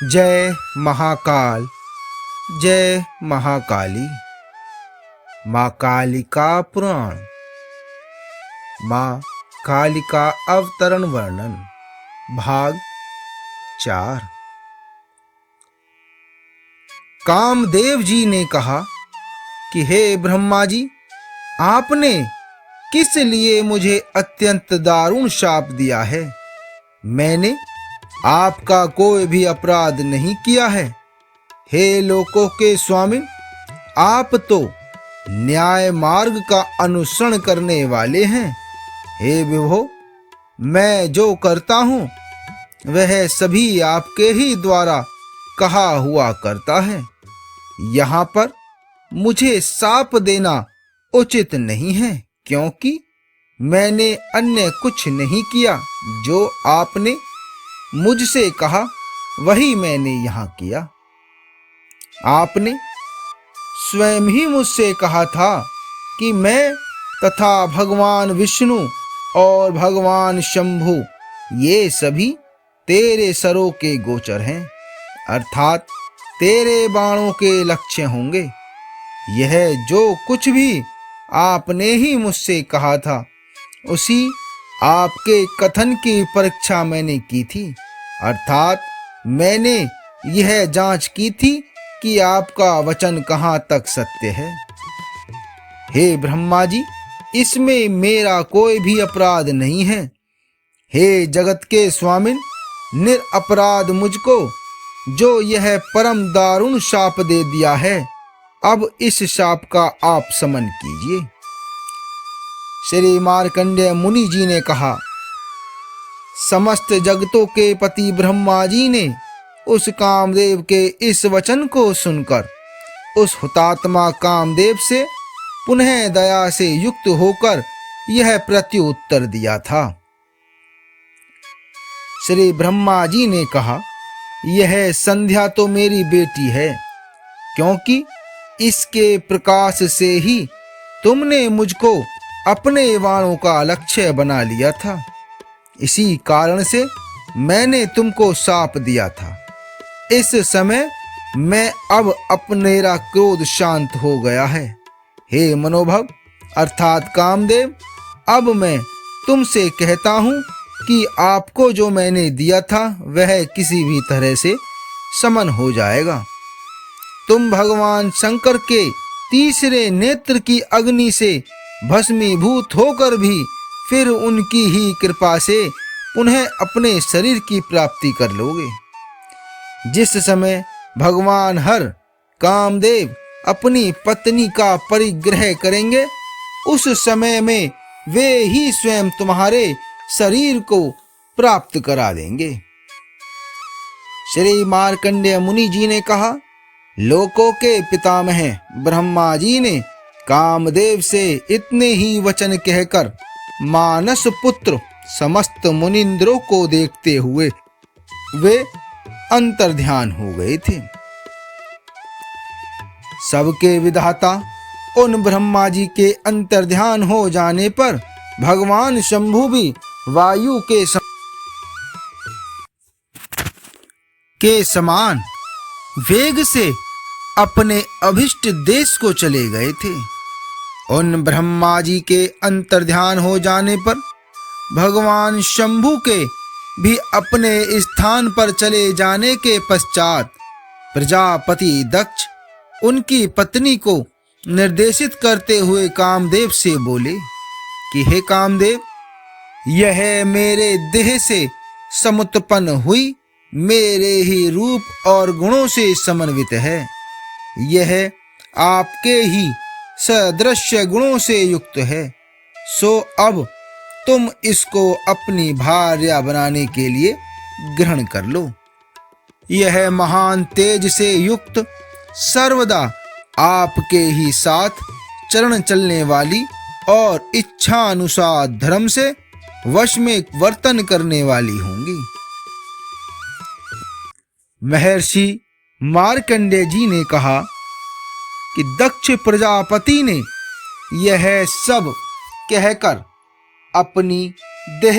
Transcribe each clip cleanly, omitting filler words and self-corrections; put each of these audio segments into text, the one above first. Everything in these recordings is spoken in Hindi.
जय महाकाल, जय महाकाली। माँ कालिका पुराण, माँ कालिका अवतरण वर्णन, भाग 4। कामदेव जी ने कहा कि हे ब्रह्मा जी, आपने किस लिए मुझे अत्यंत दारुण शाप दिया है? मैंने आपका कोई भी अपराध नहीं किया है। हे लोकों के स्वामी, आप तो न्याय मार्ग का अनुसरण करने वाले हैं। हे विभो, मैं जो करता हूँ वह सभी आपके ही द्वारा कहा हुआ करता है। यहाँ पर मुझे शाप देना उचित नहीं है, क्योंकि मैंने अन्य कुछ नहीं किया। जो आपने मुझसे कहा वही मैंने यहाँ किया। आपने स्वयं ही मुझसे कहा था कि मैं तथा भगवान विष्णु और भगवान शंभु ये सभी तेरे सरों के गोचर हैं, अर्थात तेरे बाणों के लक्ष्य होंगे। यह जो कुछ भी आपने ही मुझसे कहा था, उसी आपके कथन की परीक्षा मैंने की थी, अर्थात मैंने यह जांच की थी कि आपका वचन कहाँ तक सत्य है। हे ब्रह्मा जी, इसमें मेरा कोई भी अपराध नहीं है। हे जगत के स्वामिन, निरपराध मुझको जो यह परम दारुण शाप दे दिया है, अब इस शाप का आप शमन कीजिए। श्री मार्कंडेय मुनि जी ने कहा, समस्त जगतों के पति ब्रह्मा जी ने उस कामदेव के इस वचन को सुनकर उस हुतात्मा कामदेव से पुनः दया से युक्त होकर यह प्रत्युत्तर दिया था। श्री ब्रह्मा जी ने कहा, यह संध्या तो मेरी बेटी है, क्योंकि इसके प्रकाश से ही तुमने मुझको अपने वाणों का लक्ष्य बना लिया था। इसी कारण से मैंने तुमको शाप दिया था। इस समय मैं अब मेरा क्रोध शांत हो गया है। हे मनोभव अर्थात कामदेव, अब मैं तुमसे कहता हूँ कि आपको जो मैंने दिया था वह किसी भी तरह से शमन हो जाएगा। तुम भगवान शंकर के तीसरे नेत्र की अग्नि से भस्मीभूत होकर भी फिर उनकी ही कृपा से पुनः अपने शरीर की प्राप्ति कर लोगे। जिस समय भगवान हर कामदेव अपनी पत्नी का परिग्रह करेंगे, उस समय में वे ही स्वयं तुम्हारे शरीर को प्राप्त करा देंगे। श्री मार्कंडेय मुनि जी ने कहा, लोकों के पितामह ब्रह्मा जी ने कामदेव से इतने ही वचन कहकर मानस पुत्र समस्त मुनिंद्रों को देखते हुए वे अंतर्ध्यान हो गए थे। सबके विधाता उन ब्रह्मा जी के अंतर्ध्यान हो जाने पर भगवान शंभु भी वायु के समान वेग से अपने अभिष्ट देश को चले गए थे। उन ब्रह्मा जी के अंतर्ध्यान हो जाने पर भगवान शंभु के भी अपने स्थान पर चले जाने के पश्चात प्रजापति दक्ष उनकी पत्नी को निर्देशित करते हुए कामदेव से बोले कि हे कामदेव, यह मेरे देह से समुत्पन्न हुई मेरे ही रूप और गुणों से समन्वित है। यह आपके ही सदृश्य गुणों से युक्त है। सो अब तुम इसको अपनी भार्या बनाने के लिए ग्रहण कर लो। यह महान तेज से युक्त, सर्वदा आपके ही साथ चरण चलने वाली और इच्छा अनुसार धर्म से वश में वर्तन करने वाली होंगी। महर्षि मार्कंडेय जी ने कहा कि दक्ष प्रजापति ने यह सब कहकर अपनी देह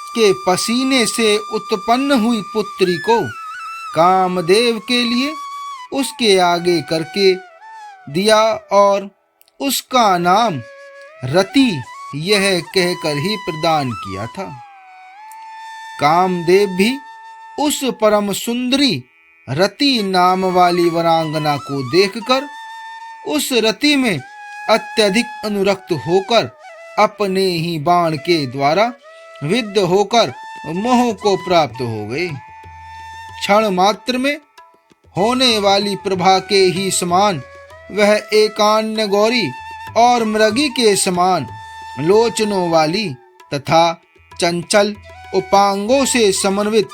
के पसीने से उत्पन्न हुई पुत्री को कामदेव के लिए उसके आगे करके दिया और उसका नाम रति यह कहकर ही प्रदान किया था। कामदेव भी उस परम सुंदरी रति नाम वाली वरांगना को देखकर उस रति में अत्यधिक अनुरक्त होकर अपने ही बाण के द्वारा विद्ध होकर मोह को प्राप्त हो गए। क्षण मात्र में होने वाली प्रभा के ही समान वह एकान्य गौरी और मृगी के समान लोचनों वाली तथा चंचल उपांगों से समन्वित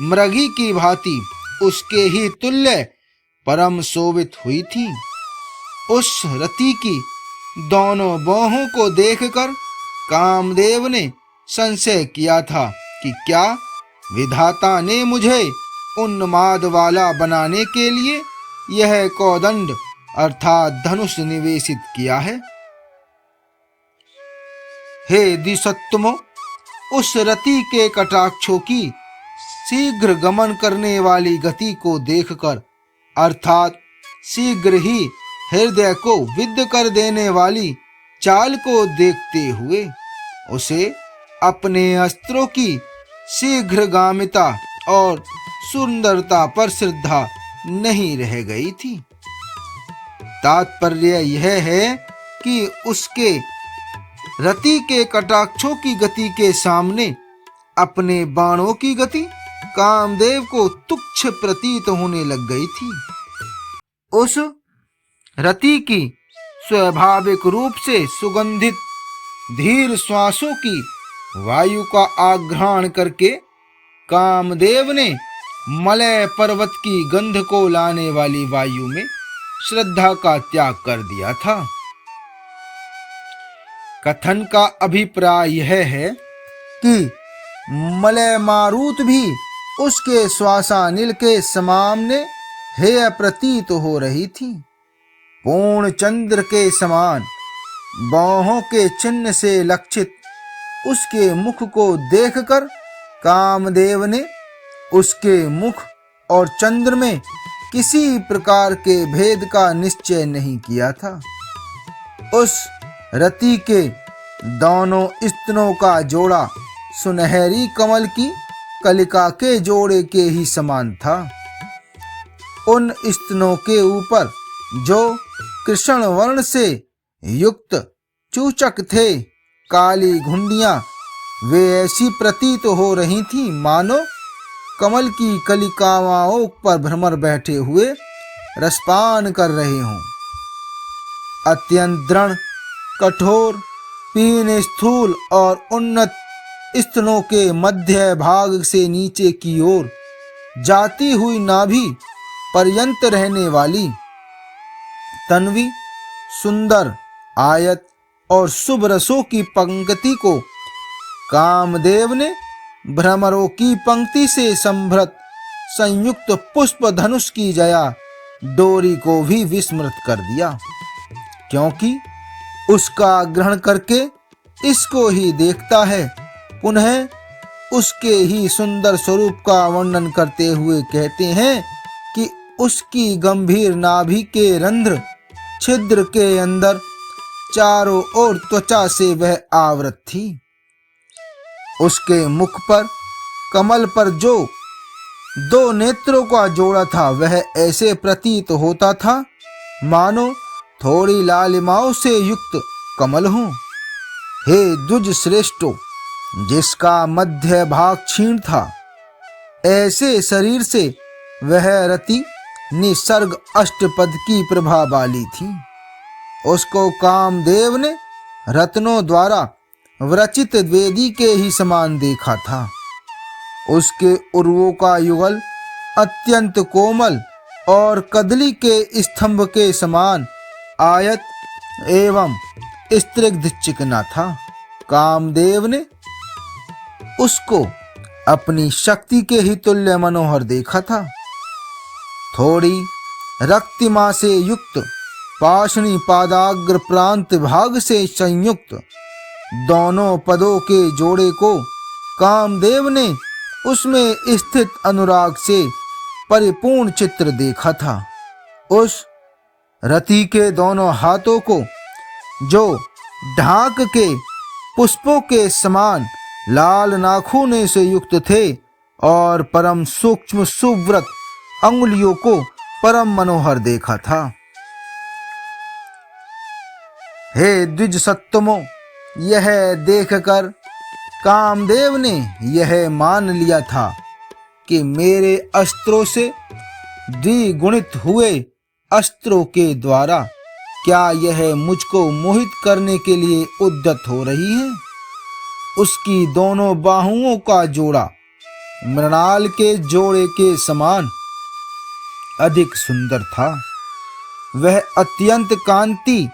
मृगी की भांति उसके ही तुल्य परम शोभित हुई थी। उस रति की दोनों बाहों को देखकर कामदेव ने संशय किया था कि क्या विधाता ने मुझे उन्माद वाला बनाने के लिए यह कौदंड अर्थात धनुष निवेशित किया है। हे द्विसत्तमो, उस रति के कटाक्षों की शीघ्र गमन करने वाली गति को देखकर अर्थात शीघ्र ही हृदय को विद्ध कर देने वाली चाल को देखते हुए उसे अपने अस्त्रों की शीघ्रगामिता और सुंदरता पर श्रद्धा नहीं रह गई थी। तात्पर्य यह है कि उसके रति के कटाक्षों की गति के सामने अपने बाणों की गति कामदेव को तुच्छ प्रतीत होने लग गई थी। उस रति की स्वाभाविक रूप से सुगंधित धीर श्वासों की वायु का आघ्राण करके कामदेव ने मलय पर्वत की गंध को लाने वाली वायु में श्रद्धा का त्याग कर दिया था। कथन का अभिप्राय यह है कि मलय मारुत भी उसके श्वासानिल के सामने हेय प्रतीत हो रही थी। पूर्ण चंद्र के समान बाहों के चिन्ह से लक्षित उसके मुख को देखकर कामदेव ने उसके मुख और चंद्र में किसी प्रकार के भेद का निश्चय नहीं किया था। उस रति के दोनों स्तनों का जोड़ा सुनहरी कमल की कलिका के जोड़े के ही समान था। उन स्तनों के ऊपर जो कृष्ण वर्ण से युक्त चूचक थे, काली घुंडियां, वे ऐसी प्रतीत हो रही थी मानो कमल की कलिकाओं पर भ्रमर बैठे हुए रसपान कर रहे हों। अत्यंत दृढ़, कठोर, पीन, स्थूल और उन्नत स्तनों के मध्य भाग से नीचे की ओर जाती हुई नाभि पर्यंत रहने वाली तन्वी, सुंदर, आयत और शुभ रसों की पंक्ति को कामदेव ने भ्रमरों की पंक्ति से संभृत संयुक्त पुष्प धनुष की जया डोरी को भी विस्मृत कर दिया, क्योंकि उसका ग्रहण करके इसको ही देखता है। पुनः उसके ही सुंदर स्वरूप का वर्णन करते हुए कहते हैं कि उसकी गंभीर नाभि के रंध्र छिद्र के अंदर चारों ओर त्वचा से वह आवृत थी। उसके मुख पर कमल पर जो दो नेत्रों का जोड़ा था वह ऐसे प्रतीत होता था मानो थोड़ी लालिमाओं से युक्त कमल हो। हे द्विज श्रेष्ठो, जिसका मध्य भाग क्षीण था, ऐसे शरीर से वह रति निसर्ग अष्टपद की प्रभा वाली थी। उसको कामदेव ने रत्नों द्वारा विरचित वेदी के ही समान देखा था। उसके उर्वों का युगल अत्यंत कोमल और कदली के स्तंभ के समान आयत एवं स्निग्ध चिकना था। कामदेव ने उसको अपनी शक्ति के ही तुल्य मनोहर देखा था। थोड़ी रक्तिमा से युक्त पाशनी पादाग्र प्रांत भाग से संयुक्त दोनों पदों के जोड़े को कामदेव ने उसमें स्थित अनुराग से परिपूर्ण चित्र देखा था। उस रति के दोनों हाथों को, जो ढाक के पुष्पों के समान लाल नाखूनों से युक्त थे, और परम सूक्ष्म सुव्रत अंगुलियों को परम मनोहर देखा था। हे द्विज सत्तमो, यह देखकर कामदेव ने यह मान लिया था कि मेरे अस्त्रों से द्विगुणित हुए अस्त्रों के द्वारा क्या यह मुझको मोहित करने के लिए उद्यत हो रही है। उसकी दोनों बाहुओं का जोड़ा मृणाल के जोड़े के समान अधिक सुंदर था। वह अत्यंत कांति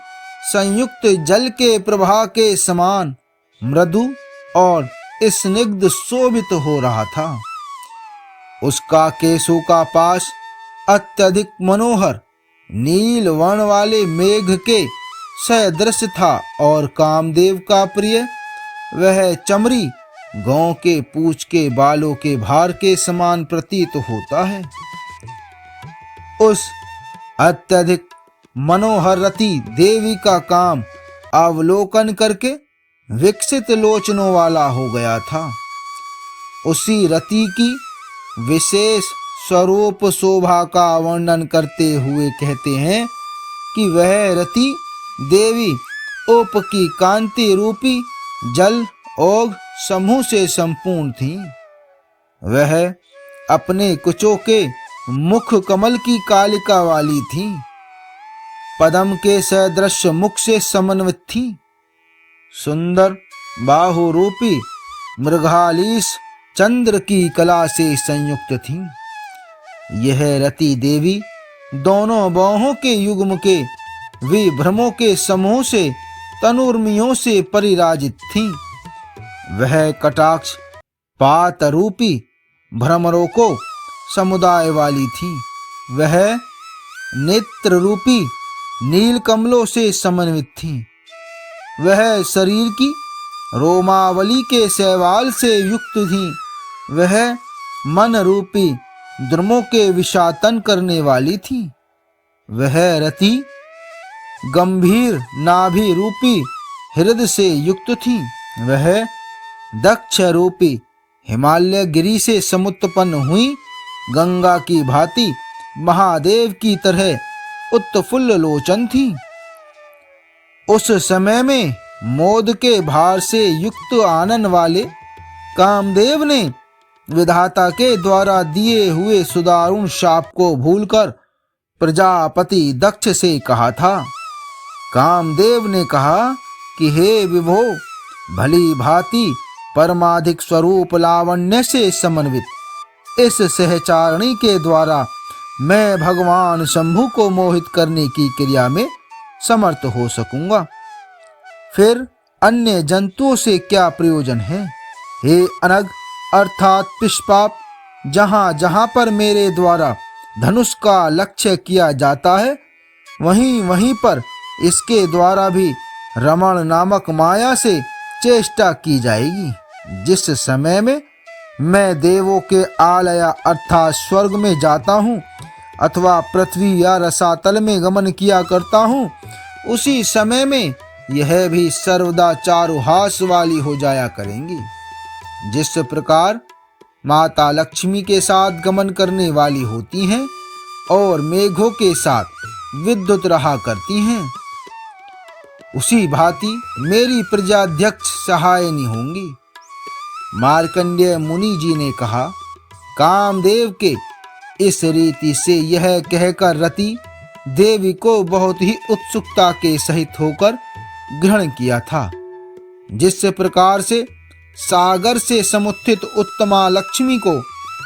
संयुक्त जल के प्रवाह के समान मृदु और स्निग्ध शोभित हो रहा था। उसका केशों का पाश अत्यधिक मनोहर नील वर्ण वाले मेघ के सदृश था, और कामदेव का प्रिय वह चमड़ी गांव के पूंछ के बालों के भार के समान प्रतीत होता है। उस अत्यधिक मनोहर रति देवी का काम अवलोकन करके विकसित लोचनों वाला हो गया था। उसी रति की विशेष स्वरूप शोभा का वर्णन करते हुए कहते हैं कि वह रति देवी उप की कांति रूपी जल ओघ समूह से संपूर्ण थी। वह अपने कुचों के मुख कमल की कालिका वाली थी, पद्म के सदृश मुख से समन्वित थी, सुंदर बाहु रूपी मृगालीस चंद्र की कला से संयुक्त थी। यह रति देवी दोनों बाहों के युग्म के विभ्रमों के समूह से तनुर्मियों से परिराजित थी। वह कटाक्ष पात रूपी भ्रमरों को समुदाय वाली थी। वह नेत्र रूपी नील कमलों से समन्वित थी। वह शरीर की रोमावली के शैवाल से युक्त थी। वह मन रूपी द्रुमों के विषातन करने वाली थी। वह रति गंभीर नाभि रूपी हृदय से युक्त थी। वह दक्ष रूपी हिमालय गिरी से समुत्पन्न हुई गंगा की भांति महादेव की तरह उत्फुल्ल लोचन थी। उस समय में मोद के भार से युक्त आनन वाले कामदेव ने विधाता के द्वारा दिए हुए सुदारुण शाप को भूलकर प्रजापति दक्ष से कहा था। कामदेव ने कहा कि हे विभो, भली भांति परमाधिक स्वरूप लावण्य से समन्वित इस सहचारणी के द्वारा मैं भगवान शंभु को मोहित करने की क्रिया में समर्थ हो सकूंगा। फिर अन्य जंतुओं से क्या प्रयोजन है। हे अनग अर्थात पिष्पाप, जहां जहां पर मेरे द्वारा धनुष का लक्ष्य किया जाता है, वहीं वहीं पर इसके द्वारा भी रमण नामक माया से चेष्टा की जाएगी। जिस समय में मैं देवों के आलया अर्थात स्वर्ग में जाता हूँ अथवा पृथ्वी या रसातल में गमन किया करता हूँ, उसी समय में यह भी सर्वदा चारुहास वाली हो जाया करेंगी। जिस प्रकार माता लक्ष्मी के साथ गमन करने वाली होती हैं और मेघों के साथ विद्युत रहा करती हैं, उसी भांति मेरी प्रजाध्यक्ष सहायनी होंगी। मार्कंडेय मुनि जी ने कहा, कामदेव के इस रीति से यह कहकर रति देवी को बहुत ही उत्सुकता के सहित होकर ग्रहण किया था। जिस प्रकार से सागर से समुत्थित उत्तमा लक्ष्मी को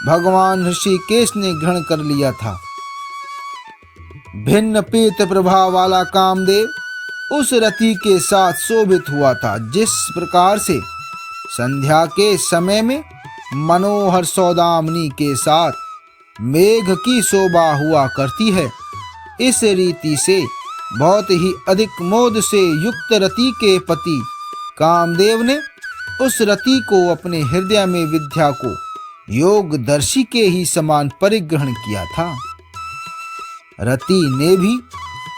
भगवान ऋषिकेश ने ग्रहण कर लिया था, भिन्न पीत प्रभाव वाला कामदेव उस रति के साथ शोभित हुआ था। जिस प्रकार से संध्या के समय में मनोहर सौदामनी के साथ मेघ की शोभा हुआ करती है, इस रीति से बहुत ही अधिक मोद से युक्त रति के पति कामदेव ने उस रति को अपने हृदय में विद्या को योगदर्शी के ही समान परिग्रहण किया था। रति ने भी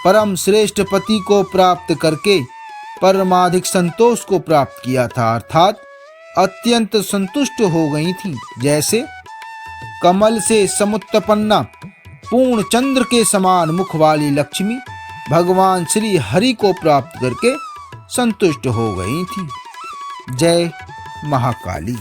परम श्रेष्ठ पति को प्राप्त करके परमाधिक संतोष को प्राप्त किया था, अर्थात अत्यंत संतुष्ट हो गई थी। जैसे कमल से समुत्पन्ना पूर्ण चंद्र के समान मुख वाली लक्ष्मी भगवान श्री हरि को प्राप्त करके संतुष्ट हो गई थी। जय महाकाली।